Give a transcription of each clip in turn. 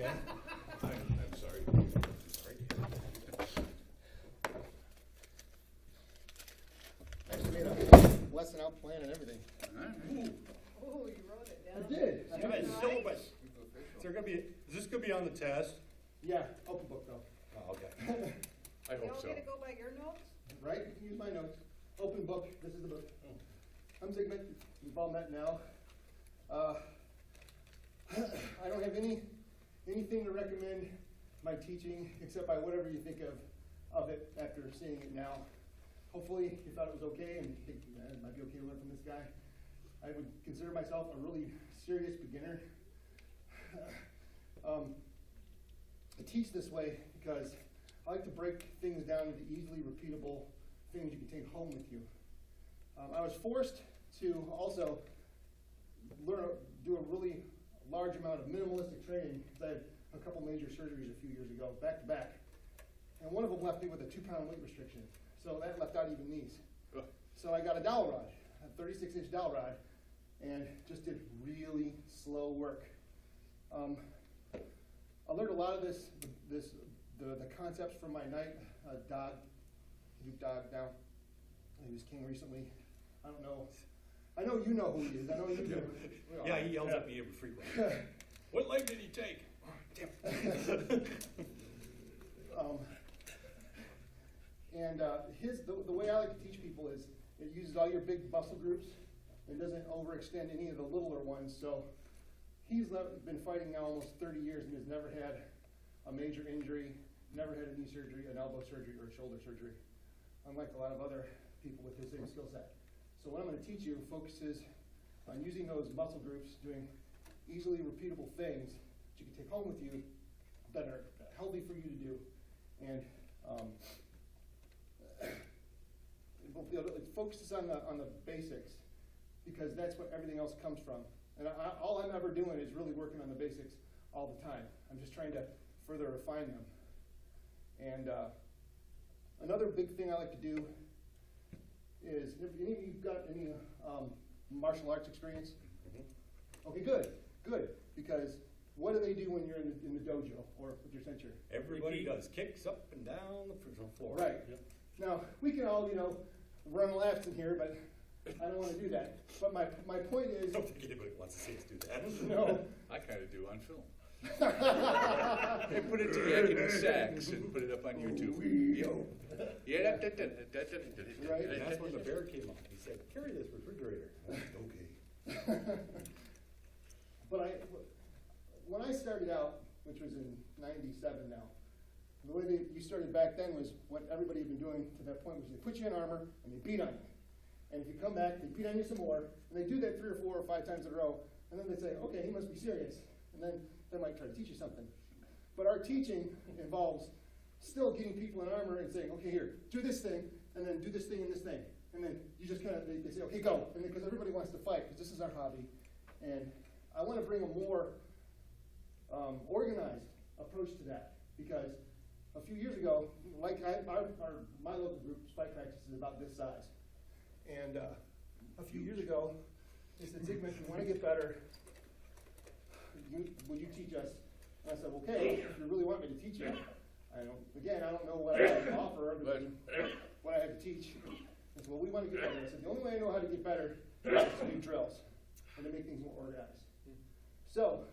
Okay. I'm sorry. I actually made a lesson out plan and everything. Oh, you wrote it down? I did. You had syllabus. Is there gonna be, is this gonna be on the test? Yeah, open book though. Oh, okay. I They hope all so. get to go by your notes? Right? You can use my notes. Open book. This is the book. I'm Zygmunt. We've all met now. I don't have anything to recommend my teaching except by whatever you think of it after seeing it now. Hopefully you thought it was okay and you think it might be okay to learn from this guy. I would consider myself a really serious beginner. I teach this way because I like to break things down into easily repeatable things you can take home with you. I was forced to also do a really large amount of minimalistic training because I had a couple major surgeries a few years ago, back to back. And one of them left me with a 2-pound weight restriction. So that left out even knees. So I got a dowel rod, a 36-inch dowel rod, and just did really slow work. I learned a lot of the concepts from my knight, Duke Dog now. He was king recently. I don't know. I know you know who he is. I know you do. Yeah, he yells at me every frequently. What leg did he take? Damn. And the way I like to teach people is it uses all your big muscle groups and doesn't overextend any of the littler ones. So he's been fighting now almost 30 years and has never had a major injury, never had a knee surgery, an elbow surgery, or a shoulder surgery, unlike a lot of other people with his same skill set. So what I'm going to teach you focuses on using those muscle groups, doing easily repeatable things that you can take home with you that are healthy for you to do. And it focuses on the basics because that's what everything else comes from. And all I'm ever doing is really working on the basics all the time. I'm just trying to further refine them. And another big thing I like to do is, have any of you got any martial arts experience? Mm-hmm. Okay, good. Because what do they do when you're in the dojo or with your censure? Everybody does kicks up and down the floor. Right. Yep. Now, we can all, run laps in here, but I don't want to do that. But my point is... I don't think anybody wants to see us do that. No. I kind of do on film. They put it together in sacks and put it up on YouTube. Yo. Yeah, Right. And that's when the bear came up. He said, carry this refrigerator. Okay. But when I started out, which was in 97 now, the way you started back then was what everybody had been doing to that point was they put you in armor and they beat on you. And if you come back, they beat on you some more, and they do that 3 or 4 or 5 times in a row, and then they say, okay, he must be serious. And then they might try to teach you something. But our teaching involves still getting people in armor and saying, okay, here, do this thing, and then do this thing and this thing. And then you just kind of, they say, okay, go. And because everybody wants to fight, because this is our hobby. And I want to bring a more organized approach to that. Because a few years ago, like my local group, fight practice is about this size. And a few years ago, they said, Zygmunt, if you want to get better, would you teach us? And I said, okay, if you really want me to teach you, I don't know what I have to offer other than what I have to teach. I said, well, we want to get better. I said, the only way I know how to get better is to do drills and to make things more organized. So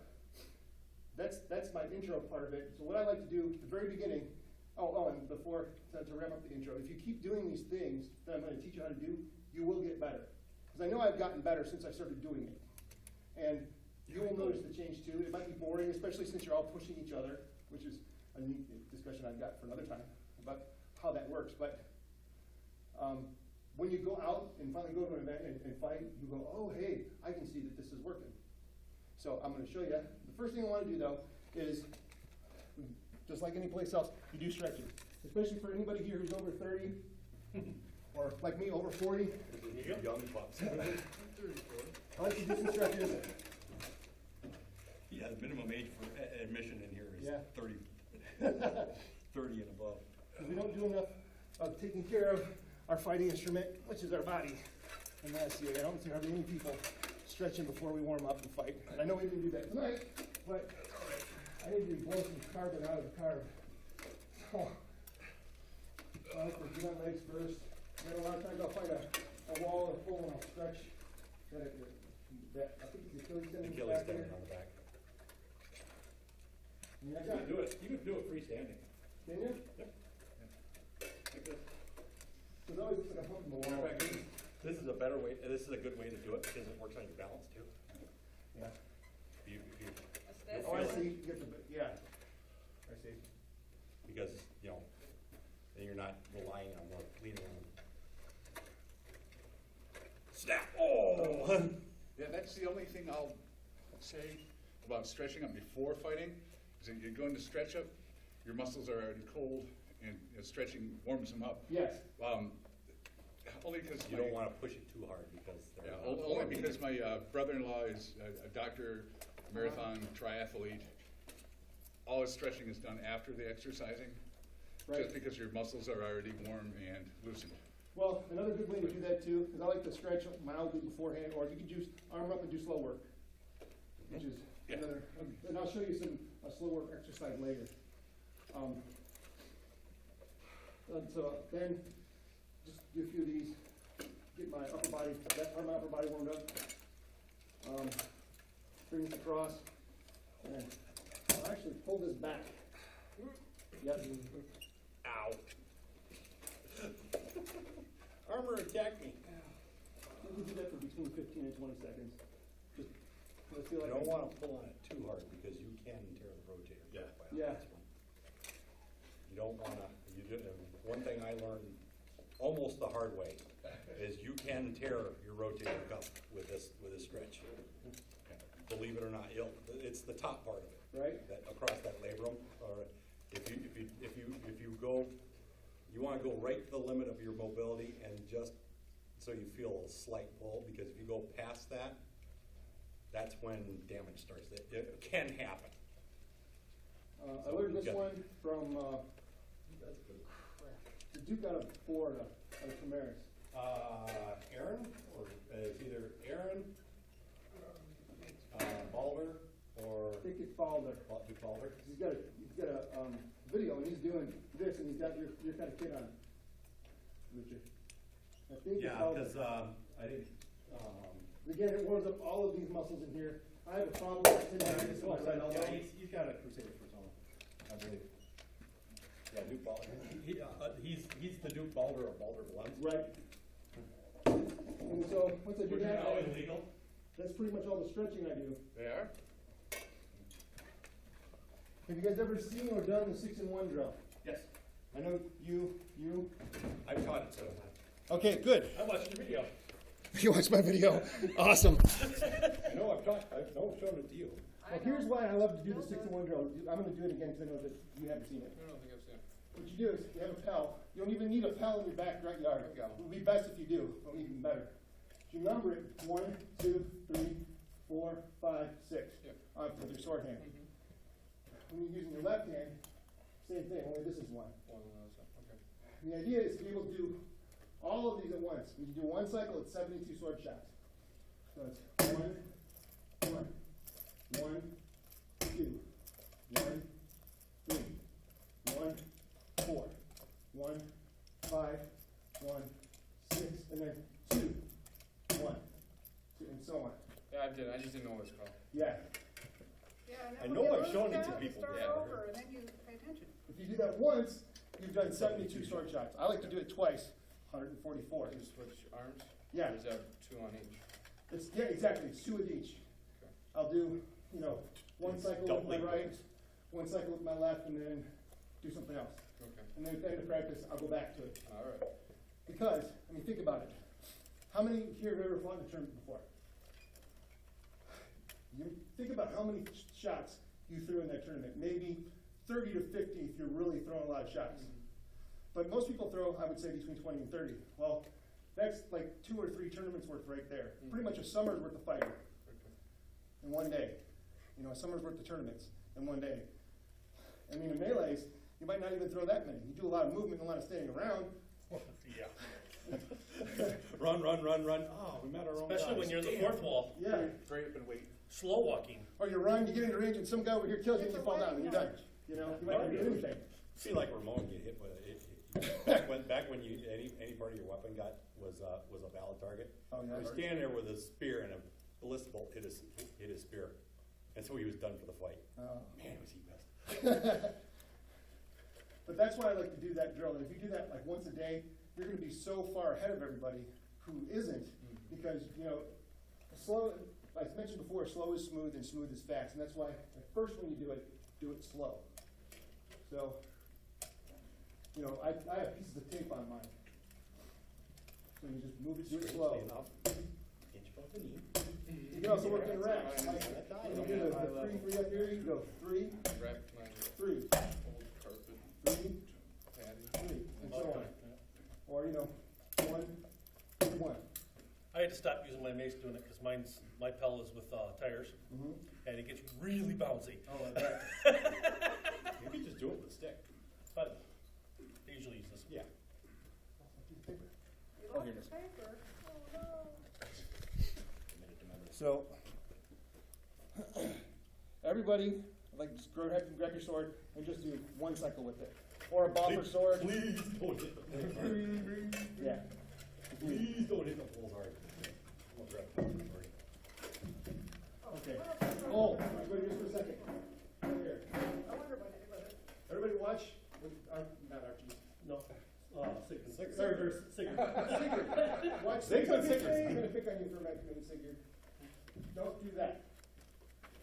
that's my intro part of it. So what I like to do at the very beginning, and before to wrap up the intro, if you keep doing these things that I'm going to teach you how to do, you will get better. Because I know I've gotten better since I started doing it. And you will notice the change too. It might be boring, especially since you're all pushing each other, which is a neat discussion I've got for another time about how that works. But when you go out and finally go to an event and fight, you go, oh, hey, I can see that this is working. So I'm going to show you. The first thing I want to do, though, is just like any place else, you do stretching. Especially for anybody here who's over 30, or like me, over 40. Young pups. I like to do some stretches. Yeah, the minimum age for admission in here is 30, 30 and above. We don't do enough of taking care of our fighting instrument, which is our body. And that's I don't see hardly any people stretching before we warm up and fight. And I know we didn't do that tonight, but I need to blow some carbon out of the carb. So, I like to get on legs first. Then a lot of times I'll find a wall or pole and I'll stretch. I think the Achilles tendon is back there. on the back. I mean, I You got can do it. You can do it freestanding. Can you? Yep. Like this. Because it always looks like a hump in the wall. This is a better way. This is a good way to do it because it works on your balance too. Yeah. That's Oh, I the- see. You get the, yeah. I see. Because then you're not relying on leaning on. Snap! Oh! Yeah, that's the only thing I'll say about stretching up before fighting, is that you're going to stretch up, your muscles are already cold, and stretching warms them up. Yes. Only because You don't want to push it too hard because. Yeah, only because my brother-in-law is a doctor, marathon triathlete. All his stretching is done after the exercising, Right. just because your muscles are already warm and loosened. Well, another good way to do that too, because I like to stretch mildly beforehand, or you could just arm up and do slow work, which is Yeah. another. And I'll show you a slow work exercise later. So then, just do a few of these, get my upper body, that part of my upper body warmed up. Bring this across, and then I'll actually pull this back. Yep. Ow! Armor attacked me. You can do that for between 15 and 20 seconds. Just, let's feel You like don't want to pull on it too hard because you can tear the rotator. Yeah. cuff by Yeah. this one. You don't want to. One thing I learned almost the hard way is you can tear your rotator cuff with this stretch. Believe it or not, it's the top part of it. Right. That across that labrum. Or if you go, you want to go right to the limit of your mobility and just so you feel a slight pull, because if you go past that, that's when damage starts. It can happen. I learned this one from the Duke out of Florida, out of Camaris. Aaron, or it's either Aaron, Balder, or I think it's Balder. Duke Balder. He's got a video and he's doing this and he's got your kind of kid on it. Richard. I think it's Balder. I didn't. Again, it warms up all of these muscles in here. I have a problem with tendonitis in my right elbow. He's got a Crusader for his own, I believe. Yeah, Duke Balder. He's the Duke Balder of Balder Blunts. Right. And so once I do Which is that, now illegal. that's pretty much all the stretching I do. They are? Have you guys ever seen or done the 6-in-1 drill? Yes, I know you. I've taught it 7 times. Okay, good. I watched your video. You watched my video. Awesome. I know I've shown it to you. Well, here's why I love to do the 6-in-1 drill. I'm going to do it again because I know that you haven't seen it. I don't think I've seen it. What you do is you have a pal. You don't even need a pal in your backyard. It would be best if you do, but even better. You number it 1, 2, 3, 4, 5, 6 with your short hand. When you're using your left hand, same thing, only this is 1. The idea is to be able to do all of these at once. When you do one cycle, it's 72 sword shots. So it's 1, 1, 1, 2, 1, 3, 1, 4, 1, 5, 1, 6, and then 2, 1, 2, and so on. Yeah, I just didn't know what it's called. Yeah. Yeah, I and know then I've we'll shown lose it to count, you people, Start yeah. over, and then you pay attention. If you do that once, you've done 72 sword shots. I like to do it twice, 144. You switch arms? Yeah. Or is that 2 on each? Yeah, exactly. It's 2 with each. Okay. I'll do, one It's cycle with my doubling right, those. one cycle with my left, and then do something else. Okay. And then at the end of practice, I'll go back to it. All right. Because, think about it. How many here have ever fought in a tournament before? You think about how many shots you threw in that tournament. Maybe 30 to 50 if you're really throwing a lot of shots. But most people throw, I would say, between 20 and 30. Well, that's like 2 or 3 tournaments worth right there. Pretty much a summer's worth of fighting in one day. A summer's worth of tournaments in one day. In melees, you might not even throw that many. You do a lot of movement and a lot of standing around. Yeah. Run. Oh, we met our own Especially guys. when you're in the fourth wall. Yeah. Hurry up and wait. slow walking. Or you run, you get in the range, and some guy over here kills you, and you fall down, and you're done. You know, you might not do anything. See, like Ramon get hit with it. Back when you, any part of your weapon was a valid target. Oh, yeah. He was standing there with a spear and a ballistic bolt hit his spear. And so he was done for the fight. Oh. Man, was he pissed. But that's why I like to do that drill, and if you do that like once a day, you're gonna be so far ahead of everybody who isn't, because, you know, slow, like I mentioned before, slow is smooth and smooth is fast, and that's why at first when you do it slow. So, you know, I have pieces of tape on mine. So you just move it, do it slow. You can also work in reps. Like, when you do the 3 for you up here, you go 3, Wrap my 3, old carpet 3, patty. 3, and so on. Or, you know, 1, 1. I had to stop using my mace doing it because my Pel is with tires, Mm-hmm. and it gets really bouncy. Oh, I bet. You could just do it with a stick. But I usually use this one. Yeah. You lost your paper. Oh, no. So, everybody, like, just go ahead and grab your sword and just do 1 cycle with it. Or a boffer sword. Please don't hit the poles hard. Yeah. Please don't hit the poles hard. I'm gonna grab the poles hard. Okay. Oh, wait just for a second. Right here. I wonder what anybody. Everybody watch, not Archie, no, Sigurd. Sigurd. Watch Sigurd. Sigurd. I'm gonna pick on you for a minute, Sigurd. Don't do that.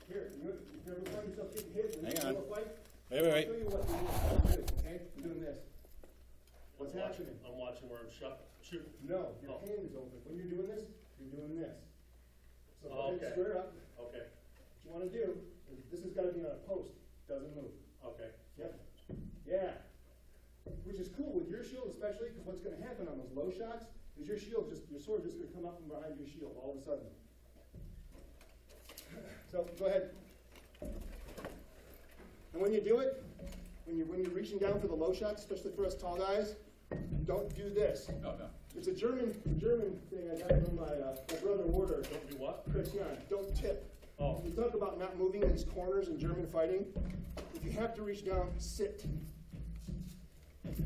Here, you ever find yourself getting hit when you Hang on. do a fight? Wait. I'll show you what you do, okay? I'm doing this. What's happening? I'm watching where I'm shooting. No, your Oh. hand is open. When you're doing this, you're doing this. So Oh, go ahead, okay. square up. Okay, What you wanna do, is this has gotta be on a post, doesn't move. okay. Yep. Yeah. Which is cool with your shield especially, because what's gonna happen on those low shots is your sword just gonna come up from behind your shield all of a sudden. So, go ahead. And when you do it, when you're reaching down for the low shots, especially for us tall guys, don't do this. No. It's a German thing I got from my brother Warder. Don't do what? Christian, don't tip. Oh. You talk about not moving in these corners in German fighting. If you have to reach down, sit.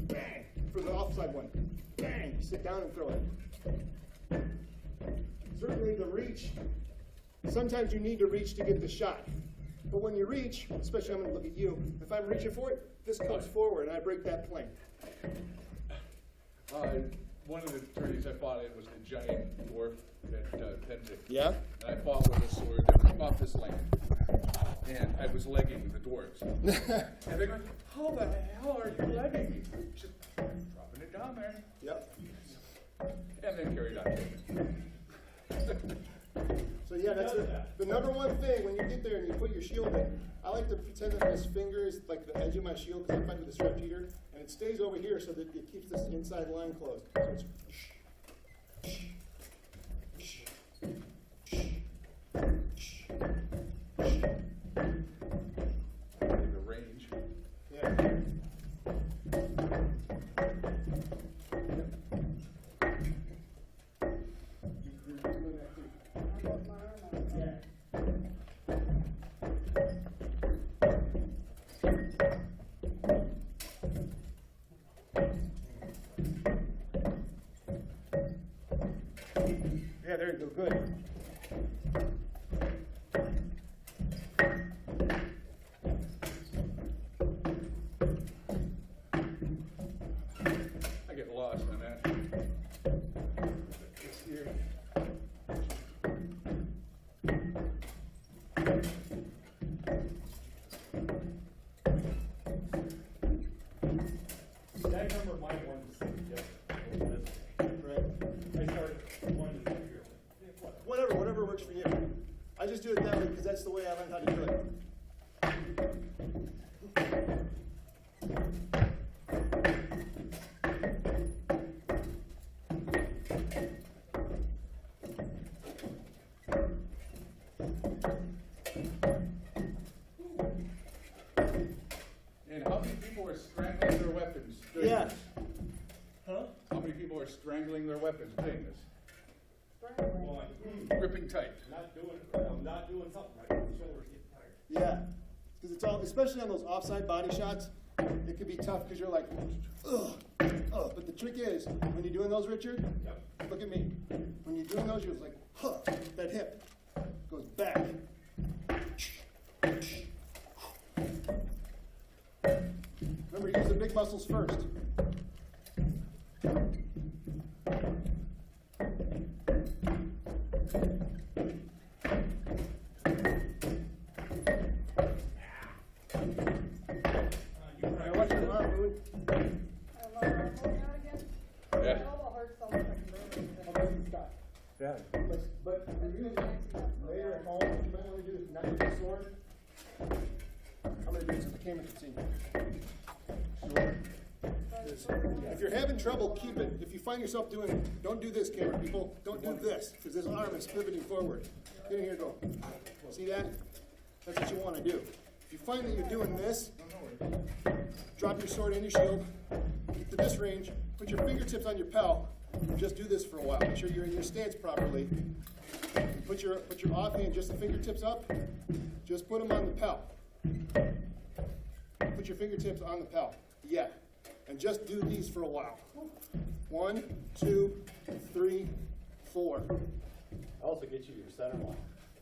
Bang! For the offside one. Bang! Sit down and throw it. Certainly the reach, sometimes you need to reach to get the shot. But when you reach, especially I'm going to look at you, if I'm reaching for it, this comes forward and I break that plane. One of the tourneys I fought in was the giant dwarf at Pendrick. Yeah? And I fought with a sword that was about this length. And I was legging the dwarves. And they're going, how the hell are you legging me? Just dropping it down there. Yep. And then carried on. So yeah, that's the number one thing when you get there and you put your shield in. I like to pretend that my finger is like the edge of my shield because I fight with a strap heater, and it stays over here so that it keeps this inside line closed. So The range. yeah. You're doing that too. I broke my arm out. Yeah. Yeah, there you go, good. I get lost on that. It's here. That number might want to see different. Right. I started one to here. Whatever works for you. I just do it that way because that's the way I learned how to do it. And how many people are strangling their weapons doing Yeah. this? Huh? How many people are strangling their weapons doing this? Well, Gripping tight. I'm not doing something Yeah, because it's all, especially on those offside body shots, it can be tough because you're like, ugh, ugh. But the trick is, when you're doing those, Richard, look at me. When you're doing those, you're like, huh, that hip goes back. Remember, use the big muscles first. Now watch your arm move. I love our moving out again. Yeah. My elbow hurts so much I can barely do How about you, Scott? Yeah. But really, later at home, what you might want to do is not use the sword. I'm going to do it so the camera can see. Sure. If you're having trouble, keep it. If you find yourself doing it, don't do this, camera people. Don't do this, because this arm is pivoting forward. Get in here, go. See that? That's what you want to do. If you find that you're doing this, drop your sword and your shield, get to this range, put your fingertips on your pal, and just do this for a while. Make sure you're in your stance properly. And put your offhand, just the fingertips up, just put them on the pal. Put your fingertips on the pal. Yeah. And just do these for a while. 1, 2, 3, 4. Also gets you your center line.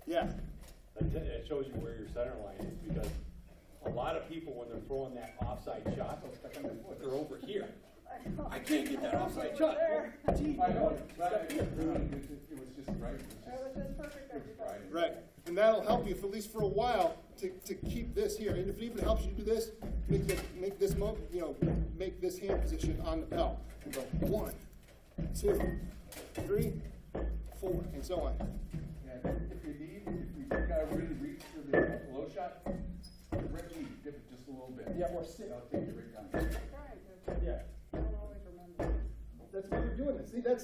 Yeah. It shows you where your center line is, because a lot of people, when they're throwing that offside shot, they're over here. I can't get that offside shot. Gee, I know, but it was just right. It was just perfect every time. Right. And that'll help you, for at least for a while, to keep this here. And if it even helps you do this, make this hand position on the pal. And go 1, 2, 3, 4, and so on. And if you gotta really reach for the low shot, right knee, dip it just a little bit. Yeah, or sit. I'll take it right down. Trying to. Yeah. I don't always remember. That's why you're doing this. See, did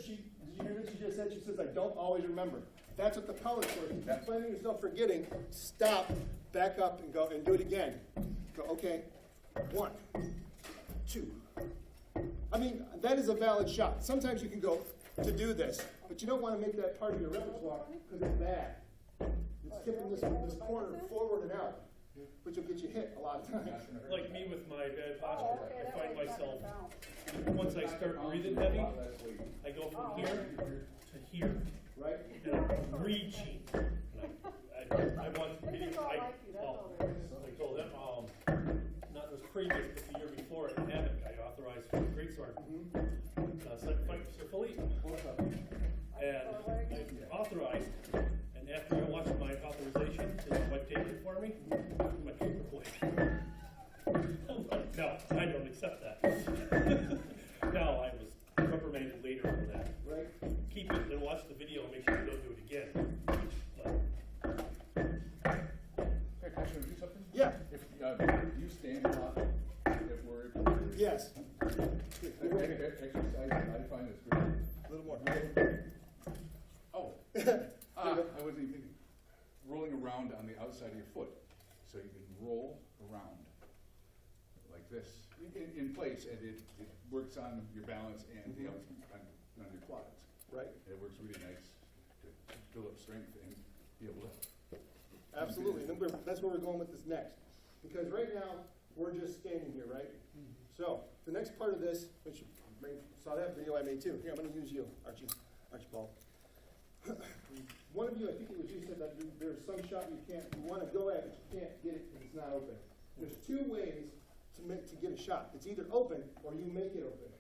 you hear what she just said? She says, I don't always remember. That's what the pellet's for. If you're finding yourself forgetting, stop, back up, and go and do it again. Go, okay, 1, 2. I mean, that is a valid shot. Sometimes you can go to do this, but you don't want to make that part of your repertoire because it's bad. It's tipping this corner forward and out, which will get you hit a lot of times. Like me with my bad Oh, posture, okay, I that find way it's not myself, gonna bounce. once I start breathing heavy, I go from here to here, Right? and I'm reaching. And I want They video, just all like you, that's all there is. I told them, not this previous, but the year before, I had I authorized for the greatsword. Second fight for Sir Philippe. And I authorized, and after I watched my authorization, his wife taped it for me, my paper plate. I'm like, no, I don't accept that. No, I was reprimanded later for that. Right? Keep it and watch the video and make sure you don't do it again. But Hey, can I show you something? Yeah. If, you stand a lot at work. Yes. Exercise, I find it's great. A little more. Oh, I wasn't even thinking. Rolling around on the outside of your foot. So you can roll around like this in place, and it works on your balance and the on your quads. Right. It works really nice to build up strength and be able to. Absolutely. And then that's where we're going with this next. Because right now, we're just standing here, right? So, the next part of this, which you saw that video I made too. Here, I'm going to use you, Archibald. One of you, I think it was you, said that there's some shot you want to go at, but you can't get it because it's not open. There's 2 ways to get a shot. It's either open or you make it open.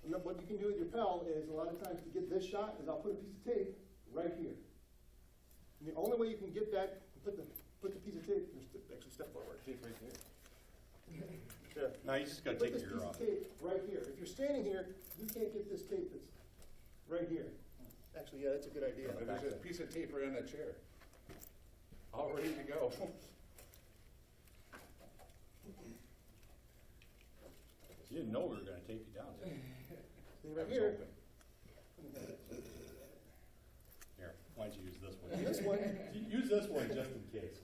And then what you can do with your pal is, a lot of times to get this shot, is I'll put a piece of tape right here. And the only way you can get that, put the piece of tape, actually step forward, tape right there. There. No, you just gotta Put take this your piece ear off. of tape right here. If you're standing here, you can't get this tape that's right here. Actually, yeah, that's a good idea. There's a piece of tape right on that chair. All ready to go. You didn't know we were gonna tape you down, did you? Stay right here. Here, why don't you use this one? And this one, Use this one just in case.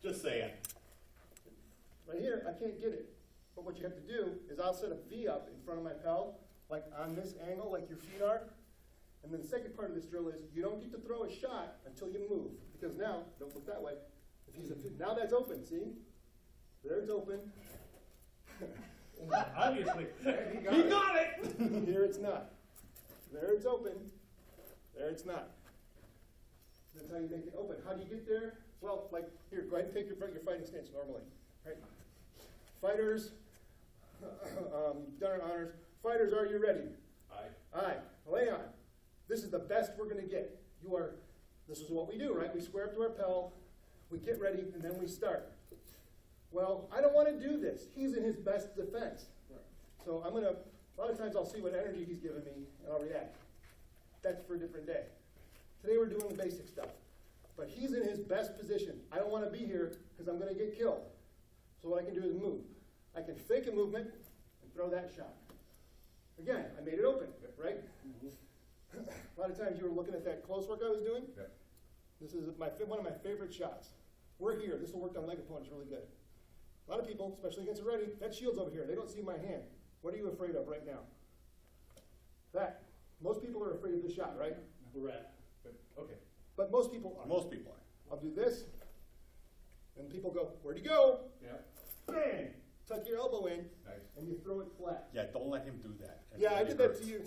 Just saying. right here, I can't get it. But what you have to do is I'll set a V up in front of my pal, like on this angle, like your feet are. And then the second part of this drill is you don't get to throw a shot until you move. because now, don't look that way. Now that's open, see? There it's open. Obviously. He got it! Here it's not. There it's open. There it's not. That's how you make it open. How do you get there? Well, like, here, go ahead and take your fighting stance normally. Right? Fighters, you've done our honors. Fighters, are you ready? Aye. Aye. Lay on. This is the best we're going to get. This is what we do, right? We square up to our pal, we get ready, and then we start. Well, I don't want to do this. He's in his best defense. So I'm going to, a lot of times I'll see what energy he's giving me, and I'll react. That's for a different day. Today we're doing the basic stuff. But he's in his best position. I don't want to be here because I'm going to get killed. So what I can do is move. I can fake a movement and throw that shot. Again, I made it open, right? A lot of times you were looking at that close work I was doing. Yeah. This is one of my favorite shots. We're here. This will work on leg opponents really good. A lot of people, especially against a ready, that shield's over here. They don't see my hand. What are you afraid of right now? That. Most people are afraid of this shot, right? Correct. Okay. But most people are. Most people are. I'll do this, and people go, where'd he go? Yeah. Bang! Tuck your elbow in, Nice. and you throw it flat. Yeah, don't let him do that. It Yeah, I really did that hurts. to you.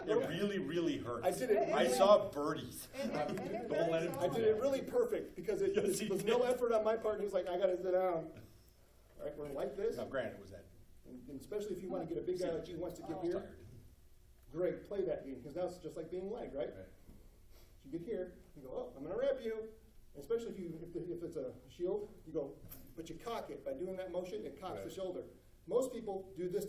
It really, really hurts. I did it. I saw birdies. Don't let him I did it really perfect because it Yes, he was did. no effort on my part, and he was like, I gotta sit down. All right, we're like this, Now, granted, it was that. and especially if you want to get a big guy like you who wants to get I was here, tired. great, play that game, because now it's just like being leg, right? Right. You get here, you go, oh, I'm gonna wrap you. And especially if it's a shield, you go, but you cock it. By doing that motion, it cocks the Right. shoulder. Most people do this